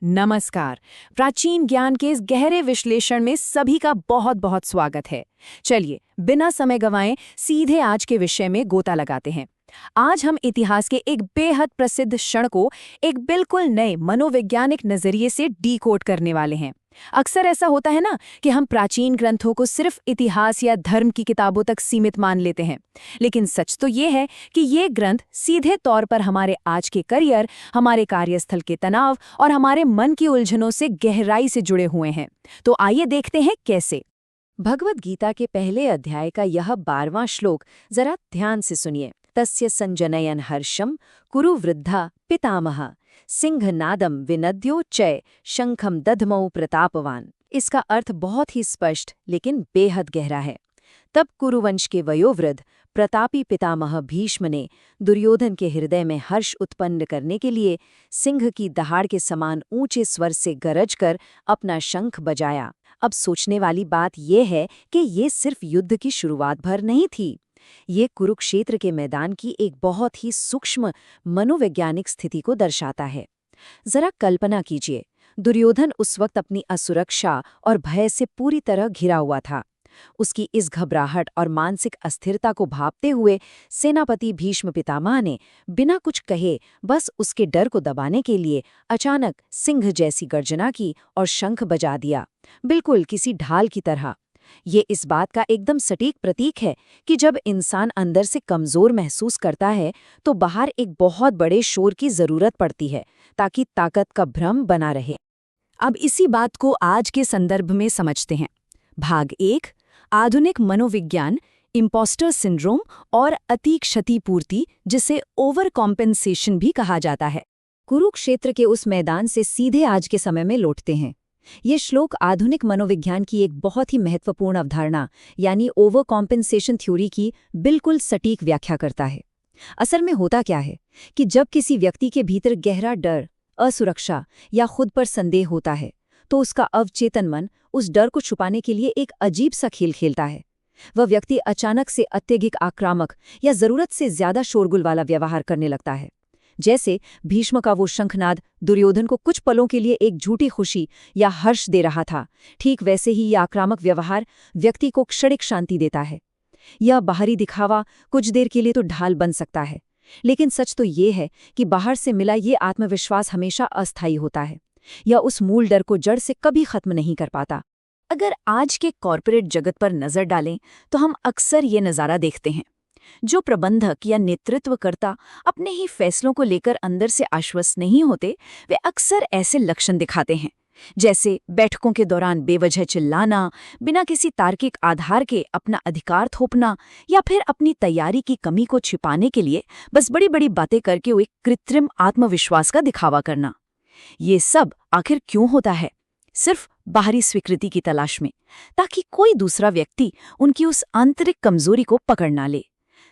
नमस्कार। प्राचीन ज्ञान के इस गहरे विश्लेषण में सभी का बहुत बहुत स्वागत है। चलिए बिना समय गंवाए सीधे आज के विषय में गोता लगाते हैं। आज हम इतिहास के एक बेहद प्रसिद्ध क्षण को एक बिल्कुल नए मनोवैज्ञानिक नजरिए से डीकोड करने वाले हैं। अक्सर ऐसा होता है ना कि हम प्राचीन ग्रंथों को सिर्फ इतिहास या धर्म की किताबों तक सीमित मान लेते हैं, लेकिन सच तो ये है कि ये ग्रंथ सीधे तौर पर हमारे आज के करियर, हमारे कार्यस्थल के तनाव और हमारे मन की उलझनों से गहराई से जुड़े हुए हैं। तो आइए देखते हैं कैसे। भगवद गीता के पहले अध्याय का यह 12वां श्लोक जरा ध्यान से सुनिए। तस्य संजनयन हर्षम कुरु वृद्धा पितामह सिंहनादम विनद्यो चय शंखम दधमौ प्रतापवान। इसका अर्थ बहुत ही स्पष्ट लेकिन बेहद गहरा है। तब कुरुवंश के वयोवृद्ध प्रतापी पितामह भीष्म ने दुर्योधन के हृदय में हर्ष उत्पन्न करने के लिए सिंह की दहाड़ के समान ऊंचे स्वर से गरज कर अपना शंख बजाया। अब सोचने वाली बात यह है कि ये सिर्फ युद्ध की शुरुआत भर नहीं थी। ये कुरुक्षेत्र के मैदान की एक बहुत ही सूक्ष्म मनोवैज्ञानिक स्थिति को दर्शाता है। जरा कल्पना कीजिए, दुर्योधन उस वक्त अपनी असुरक्षा और भय से पूरी तरह घिरा हुआ था। उसकी इस घबराहट और मानसिक अस्थिरता को भांपते हुए सेनापति भीष्म पितामह ने बिना कुछ कहे बस उसके डर को दबाने के लिए अचानक सिंह जैसी गर्जना की और शंख बजा दिया, बिल्कुल किसी ढाल की तरह। ये इस बात का एकदम सटीक प्रतीक है कि जब इंसान अंदर से कमजोर महसूस करता है तो बाहर एक बहुत बड़े शोर की जरूरत पड़ती है ताकि ताकत का भ्रम बना रहे। अब इसी बात को आज के संदर्भ में समझते हैं। भाग 1, आधुनिक मनोविज्ञान, इम्पोस्टर सिंड्रोम और अति क्षतिपूर्ति, जिसे ओवर कॉम्पेंसेशन भी कहा जाता है। कुरुक्षेत्र के उस मैदान से सीधे आज के समय में लौटते हैं। ये श्लोक आधुनिक मनोविज्ञान की एक बहुत ही महत्वपूर्ण अवधारणा यानी ओवर कॉम्पेंसेशन थ्योरी की बिल्कुल सटीक व्याख्या करता है। असल में होता क्या है कि जब किसी व्यक्ति के भीतर गहरा डर, असुरक्षा या खुद पर संदेह होता है तो उसका अवचेतन मन उस डर को छुपाने के लिए एक अजीब सा खेल खेलता है। वह व्यक्ति अचानक से अत्यधिक आक्रामक या जरूरत से ज्यादा शोरगुल वाला व्यवहार करने लगता है। जैसे भीष्म का वो शंखनाद दुर्योधन को कुछ पलों के लिए एक झूठी खुशी या हर्ष दे रहा था, ठीक वैसे ही यह आक्रामक व्यवहार व्यक्ति को क्षणिक शांति देता है। यह बाहरी दिखावा कुछ देर के लिए तो ढाल बन सकता है, लेकिन सच तो ये है कि बाहर से मिला ये आत्मविश्वास हमेशा अस्थायी होता है। यह उस मूल डर को जड़ से कभी खत्म नहीं कर पाता। अगर आज के कॉर्पोरेट जगत पर नजर डालें तो हम अक्सर ये नज़ारा देखते हैं। जो प्रबंधक या नेतृत्वकर्ता अपने ही फैसलों को लेकर अंदर से आश्वस्त नहीं होते, वे अक्सर ऐसे लक्षण दिखाते हैं, जैसे बैठकों के दौरान बेवजह चिल्लाना, बिना किसी तार्किक आधार के अपना अधिकार थोपना, या फिर अपनी तैयारी की कमी को छिपाने के लिए बस बड़ी बड़ी बातें करके एक कृत्रिम आत्मविश्वास का दिखावा करना। ये सब आखिर क्यों होता है? सिर्फ बाहरी स्वीकृति की तलाश में, ताकि कोई दूसरा व्यक्ति उनकी उस आंतरिक कमजोरी को पकड़ ना ले।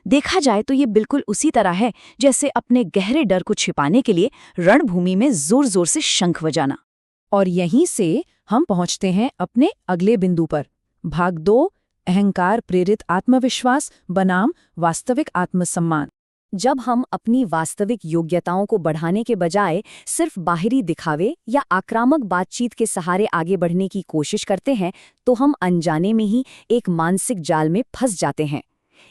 देखा जाए तो ये बिल्कुल उसी तरह है जैसे अपने गहरे डर को छिपाने के लिए रणभूमि में जोर जोर से शंख बजाना। और यहीं से हम पहुंचते हैं अपने अगले बिंदु पर। भाग 2, अहंकार प्रेरित आत्मविश्वास बनाम वास्तविक आत्मसम्मान। जब हम अपनी वास्तविक योग्यताओं को बढ़ाने के बजाय सिर्फ बाहरी दिखावे या आक्रामक बातचीत के सहारे आगे बढ़ने की कोशिश करते हैं तो हम अनजाने में ही एक मानसिक जाल में फंस जाते हैं।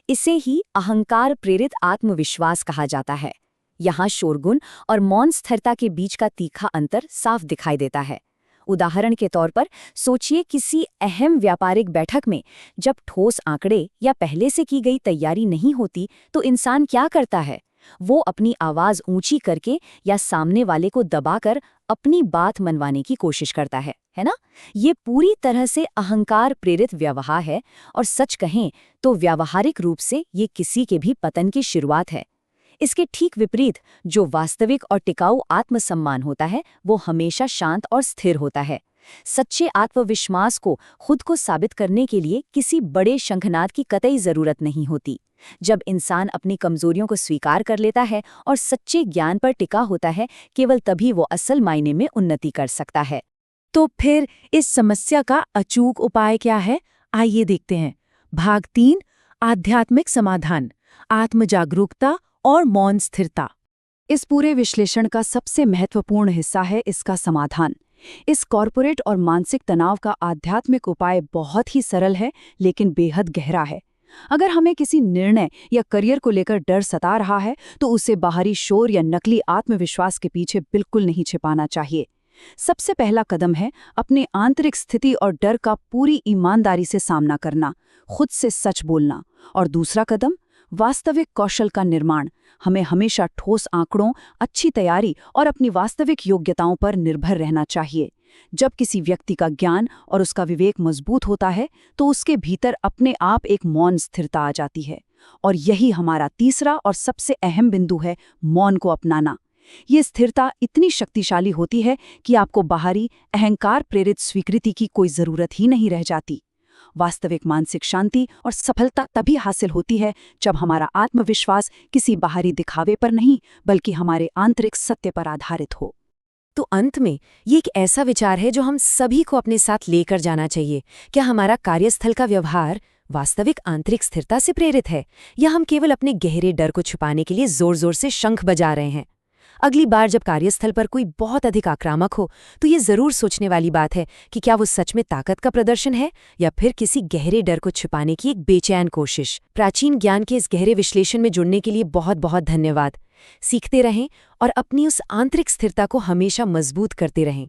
इसे ही अहंकार प्रेरित आत्मविश्वास कहा जाता है। यहाँ शोरगुन और मौन स्थिरता के बीच का तीखा अंतर साफ दिखाई देता है। उदाहरण के तौर पर सोचिए, किसी अहम व्यापारिक बैठक में जब ठोस आंकड़े या पहले से की गई तैयारी नहीं होती तो इंसान क्या करता है? वो अपनी आवाज ऊंची करके या सामने वाले को दबाकर अपनी बात मनवाने की कोशिश करता है ना? ये पूरी तरह से अहंकार प्रेरित व्यवहार है, और सच कहें तो व्यावहारिक रूप से ये किसी के भी पतन की शुरुआत है। इसके ठीक विपरीत जो वास्तविक और टिकाऊ आत्मसम्मान होता है वो हमेशा शांत और स्थिर होता है। सच्चे आत्मविश्वास को खुद को साबित करने के लिए किसी बड़े शंखनाद की कतई जरूरत नहीं होती। जब इंसान अपनी कमजोरियों को स्वीकार कर लेता है और सच्चे ज्ञान पर टिका होता है, केवल तभी वो असल मायने में उन्नति कर सकता है। तो फिर इस समस्या का अचूक उपाय क्या है? आइए देखते हैं। भाग 3, आध्यात्मिक समाधान, आत्मजागरूकता और मौन स्थिरता। इस पूरे विश्लेषण का सबसे महत्वपूर्ण हिस्सा है इसका समाधान। इस कॉर्पोरेट और मानसिक तनाव का आध्यात्मिक उपाय बहुत ही सरल है, लेकिन बेहद गहरा है। अगर हमें किसी निर्णय या करियर को लेकर डर सता रहा है, तो उसे बाहरी शोर या नकली आत्मविश्वास के पीछे बिल्कुल नहीं छिपाना चाहिए। सबसे पहला कदम है अपनी आंतरिक स्थिति और डर का पूरी ईमानदारी से सामना करना, खुद से सच बोलना। और दूसरा कदम, वास्तविक कौशल का निर्माण। हमें हमेशा ठोस आंकड़ों, अच्छी तैयारी और अपनी वास्तविक योग्यताओं पर निर्भर रहना चाहिए। जब किसी व्यक्ति का ज्ञान और उसका विवेक मजबूत होता है, तो उसके भीतर अपने आप एक मौन स्थिरता आ जाती है। और यही हमारा तीसरा और सबसे अहम बिंदु है, मौन को अपनाना। ये स्थिरता इतनी शक्तिशाली होती है कि आपको बाहरी अहंकार प्रेरित स्वीकृति की कोई जरूरत ही नहीं रह जाती। वास्तविक मानसिक शांति और सफलता तभी हासिल होती है जब हमारा आत्मविश्वास किसी बाहरी दिखावे पर नहीं, बल्कि हमारे आंतरिक सत्य पर आधारित हो। तो अंत में ये एक ऐसा विचार है जो हम सभी को अपने साथ लेकर जाना चाहिए। क्या हमारा कार्यस्थल का व्यवहार वास्तविक आंतरिक स्थिरता से प्रेरित है, या हम केवल अपने गहरे डर को छुपाने के लिए जोर जोर से शंख बजा रहे हैं? अगली बार जब कार्यस्थल पर कोई बहुत अधिक आक्रामक हो, तो ये जरूर सोचने वाली बात है कि क्या वो सच में ताकत का प्रदर्शन है, या फिर किसी गहरे डर को छुपाने की एक बेचैन कोशिश। प्राचीन ज्ञान के इस गहरे विश्लेषण में जुड़ने के लिए बहुत बहुत धन्यवाद। सीखते रहें और अपनी उस आंतरिक स्थिरता को हमेशा मजबूत करते रहें।